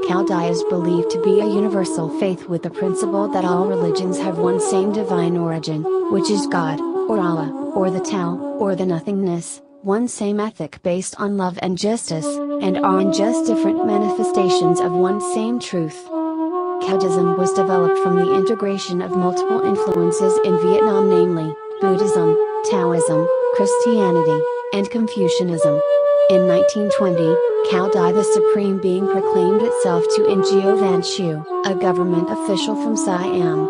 Caodaism is believed to be a universal faith with the principle that all religions have one same divine origin, which is God, or Allah, or the Tao, or the nothingness, one same ethic based on love and justice, and are in just different manifestations of one same truth. Caodaism was developed from the integration of multiple influences in Vietnam, namely, Buddhism, Taoism, Christianity, and Confucianism. In 1920, Cao Dai, the Supreme Being, proclaimed itself to Ngo Van Shu, a government official from Siam.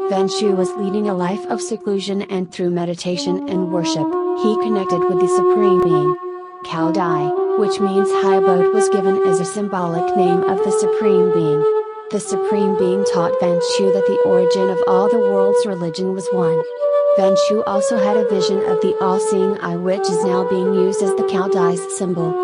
Van Shu was leading a life of seclusion, and through meditation and worship, he connected with the Supreme Being. Cao Dai, which means high abode, was given as a symbolic name of the Supreme Being. The Supreme Being taught Van Shu that the origin of all the world's religion was one. Van Shu also had a vision of the all-seeing eye, which is now being used as the Cao Dai's symbol.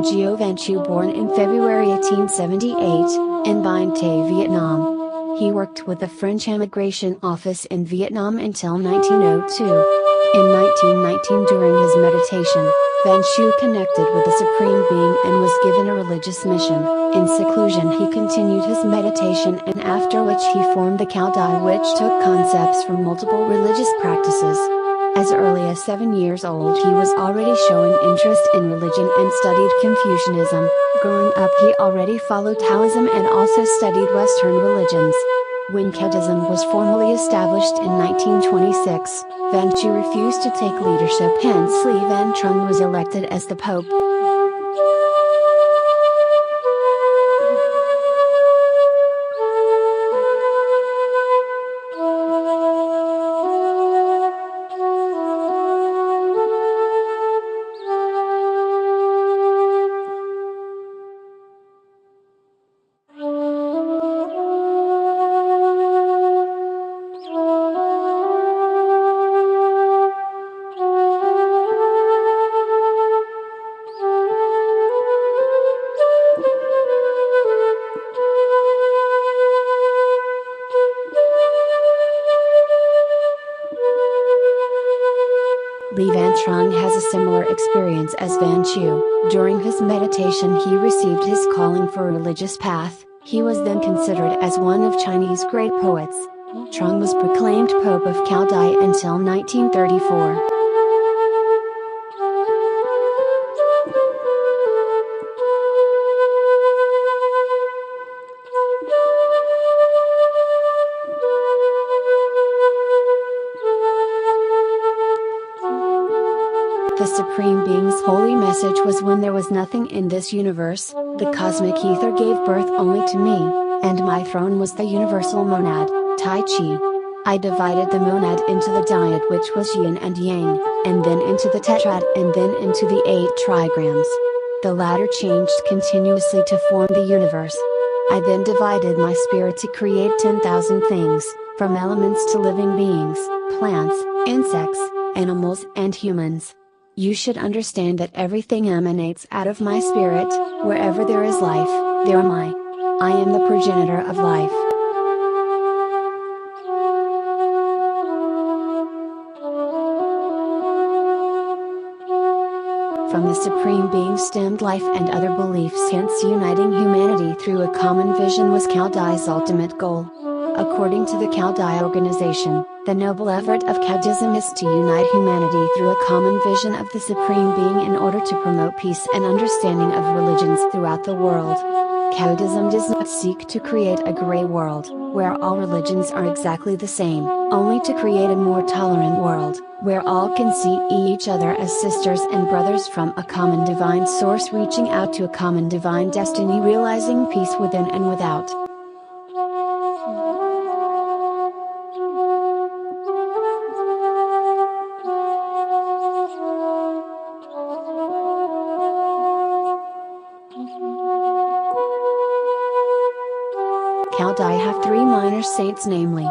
Ngo Van Shu, born in February 1878, in Binh Tay, Vietnam. He worked with the French Immigration Office in Vietnam until 1902. In 1919, during his meditation, Van Shu connected with the Supreme Being and was given a religious mission. In seclusion he continued his meditation, and after which he formed the Cao Dai, which took concepts from multiple religious practices. As early as 7 years old he was already showing interest in religion and studied Confucianism. Growing up he already followed Taoism and also studied Western religions. When Caodaism was formally established in 1926, Van Shu refused to take leadership, hence Li Van Trung was elected as the Pope. Li Van Trung has a similar experience as Van Shu. During his meditation he received his calling for a religious path. He was then considered as one of Chinese great poets. Trung was proclaimed Pope of Cao Dai until 1934. The Supreme Being's holy message was, when there was nothing in this universe, the cosmic ether gave birth only to me, and my throne was the universal monad, Tai Chi. I divided the monad into the dyad, which was yin and yang, and then into the tetrad, and then into the 8 trigrams. The latter changed continuously to form the universe. I then divided my spirit to create 10,000 things, from elements to living beings, plants, insects, animals and humans. You should understand that everything emanates out of my spirit. Wherever there is life, there am I. I am the progenitor of life. From the Supreme Being stemmed life and other beliefs, hence uniting humanity through a common vision was Caodai's ultimate goal. According to the Caodai organization, the noble effort of Caodaism is to unite humanity through a common vision of the Supreme Being in order to promote peace and understanding of religions throughout the world. Caodaism does not seek to create a gray world, where all religions are exactly the same, only to create a more tolerant world, where all can see each other as sisters and brothers from a common divine source, reaching out to a common divine destiny, realizing peace within and without. Caodai have three minor saints, namely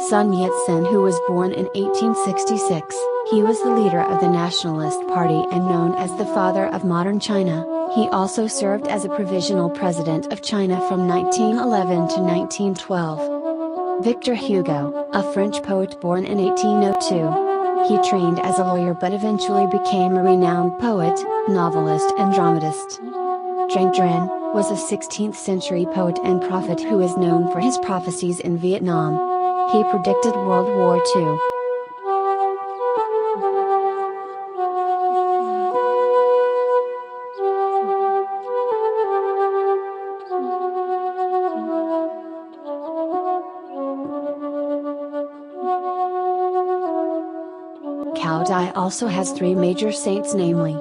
Sun Yat-sen, who was born in 1866. He was the leader of the Nationalist Party and known as the father of modern China. He also served as a provisional president of China from 1911 to 1912. Victor Hugo, a French poet born in 1802. He trained as a lawyer but eventually became a renowned poet, novelist and dramatist. Trang Trinh was a 16th century poet and prophet who is known for his prophecies in Vietnam. He predicted World War II. Caodai also has three major saints, namely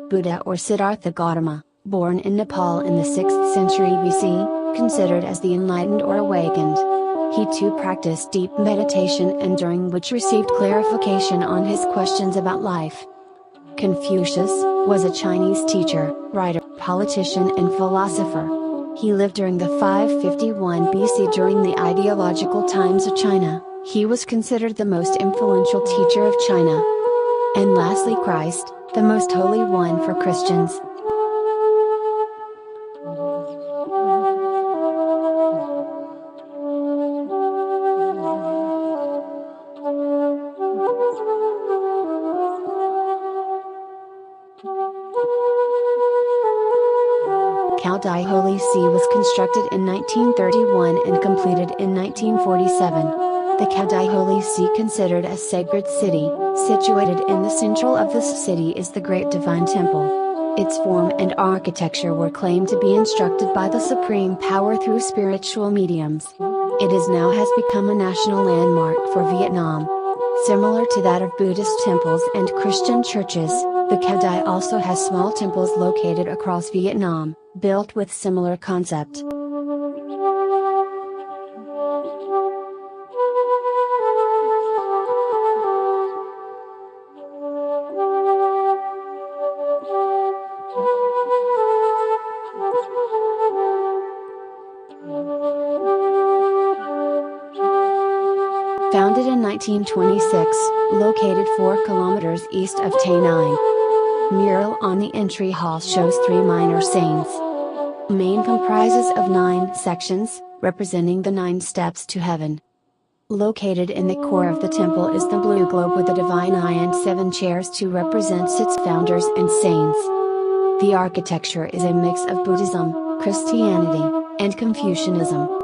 Buddha or Siddhartha Gautama, born in Nepal in the 6th century BC, considered as the enlightened or awakened. He too practiced deep meditation and during which received clarification on his questions about life. Confucius was a Chinese teacher, writer, politician and philosopher. He lived during the 551 BC during the ideological times of China. He was considered the most influential teacher of China. And lastly, Christ, the most holy one for Christians. Caodai Holy See was constructed in 1931 and completed in 1947. The Caodai Holy See, considered a sacred city, situated in the central of this city, is the Great Divine Temple. Its form and architecture were claimed to be instructed by the Supreme Power through spiritual mediums. It is now has become a national landmark for Vietnam. Similar to that of Buddhist temples and Christian churches, the Caodai also has small temples located across Vietnam, built with similar concept. Founded in 1926, located 4 kilometers east of Tainan. Mural on the entry hall shows 3 minor saints. Main comprises of 9 sections, representing the 9 steps to heaven. Located in the core of the temple is the blue globe with the divine eye and 7 chairs to represent its founders and saints. The architecture is a mix of Buddhism, Christianity, and Confucianism.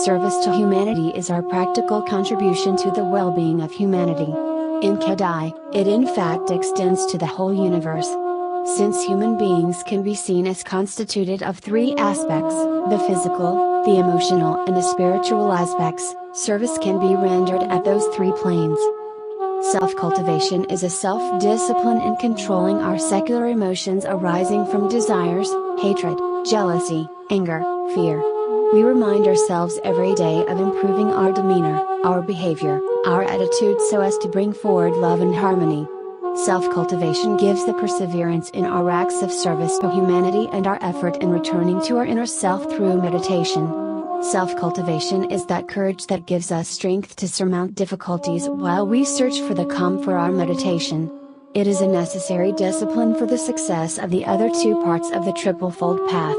Service to humanity is our practical contribution to the well-being of humanity. In Caodai, it in fact extends to the whole universe. Since human beings can be seen as constituted of 3 aspects, the physical, the emotional and the spiritual aspects, service can be rendered at those 3 planes. Self-cultivation is a self-discipline in controlling our secular emotions arising from desires, hatred, jealousy, anger, fear. We remind ourselves every day of improving our demeanor, our behavior, our attitude so as to bring forward love and harmony. Self-cultivation gives the perseverance in our acts of service to humanity and our effort in returning to our inner self through meditation. Self-cultivation is that courage that gives us strength to surmount difficulties while we search for the calm for our meditation. It is a necessary discipline for the success of the other two parts of the triplefold path.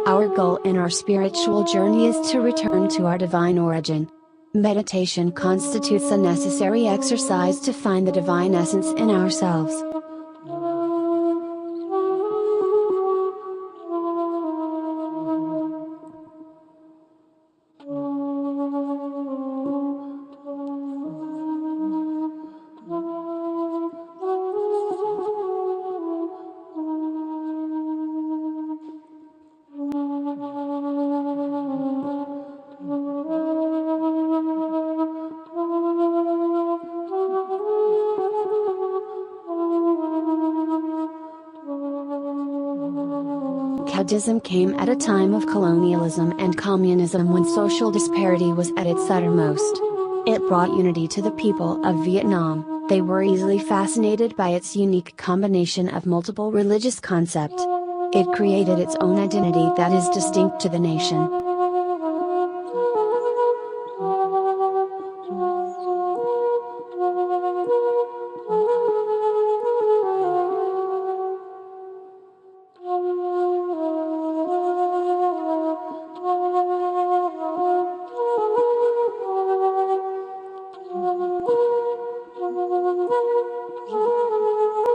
Our goal in our spiritual journey is to return to our divine origin. Meditation constitutes a necessary exercise to find the divine essence in ourselves. Caodaism came at a time of colonialism and communism when social disparity was at its uttermost. It brought unity to the people of Vietnam. They were easily fascinated by its unique combination of multiple religious concepts. It created its own identity that is distinct to the nation.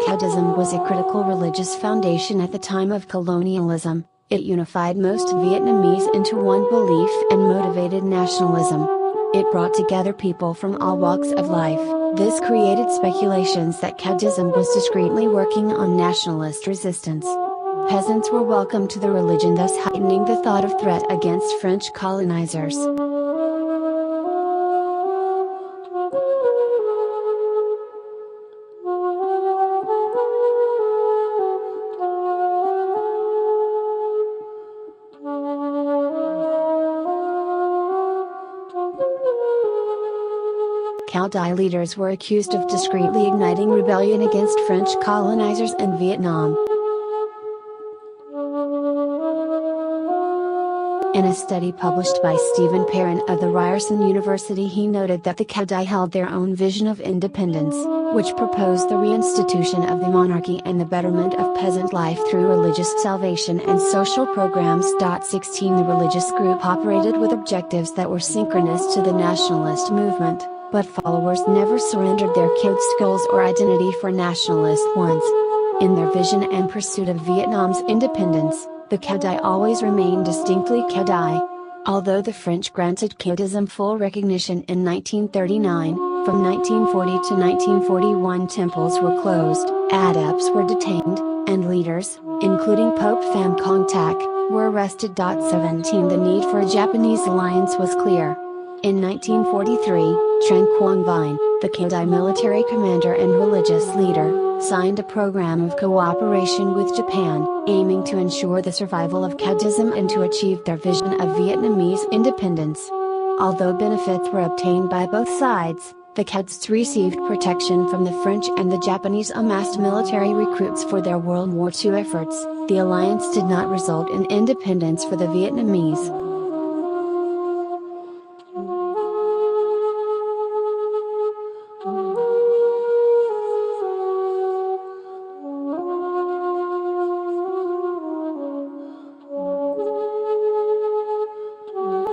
Caodaism was a critical religious foundation at the time of colonialism. It unified most Vietnamese into one belief and motivated nationalism. It brought together people from all walks of life. This created speculations that Caodaism was discreetly working on nationalist resistance. Peasants were welcomed to the religion, thus heightening the thought of threat against French colonizers. Cao leaders were accused of discreetly igniting rebellion against French colonizers in Vietnam. In a study published by Stephen Perrin of the Ryerson University, he noted that the Cao held their own vision of independence, which proposed the reinstitution of the monarchy and the betterment of peasant life through religious salvation and social programs. 16 The religious group operated with objectives that were synchronous to the nationalist movement, but followers never surrendered their Caodaist goals or identity for nationalist ones. In their vision and pursuit of Vietnam's independence, the Cao always remained distinctly Cao. Although the French granted Caodaism full recognition in 1939, from 1940 to 1941 temples were closed, adepts were detained, and leaders, including Pope Pham Công Thach, were arrested. 17 The need for a Japanese alliance was clear. In 1943, Tran Quang Vinh, the Cao military commander and religious leader, signed a program of cooperation with Japan, aiming to ensure the survival of Caodaism and to achieve their vision of Vietnamese independence. Although benefits were obtained by both sides, the Caoists received protection from the French, and the Japanese amassed military recruits for their World War II efforts. The alliance did not result in independence for the Vietnamese.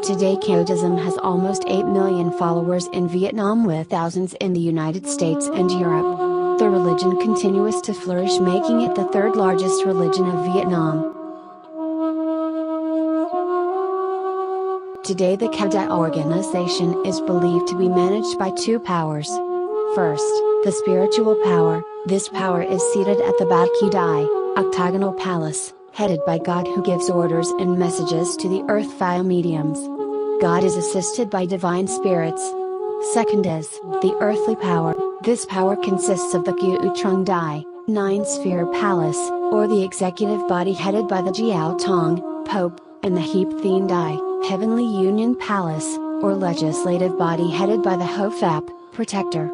Today Caodaism has almost 8 million followers in Vietnam, with thousands in the United States and Europe. The religion continues to flourish, making it the third largest religion of Vietnam. Today the Cao organization is believed to be managed by two powers. First, the spiritual power. This power is seated at the Bat Ki Dai, octagonal palace, headed by God, who gives orders and messages to the earth via mediums. God is assisted by divine spirits. Second is the earthly power. This power consists of the Kiu Trung Dai, 9-sphere palace, or the executive body headed by the Jiao Tong, Pope, and the Heap Thien Dai, heavenly union palace, or legislative body headed by the Ho Phap, Protector.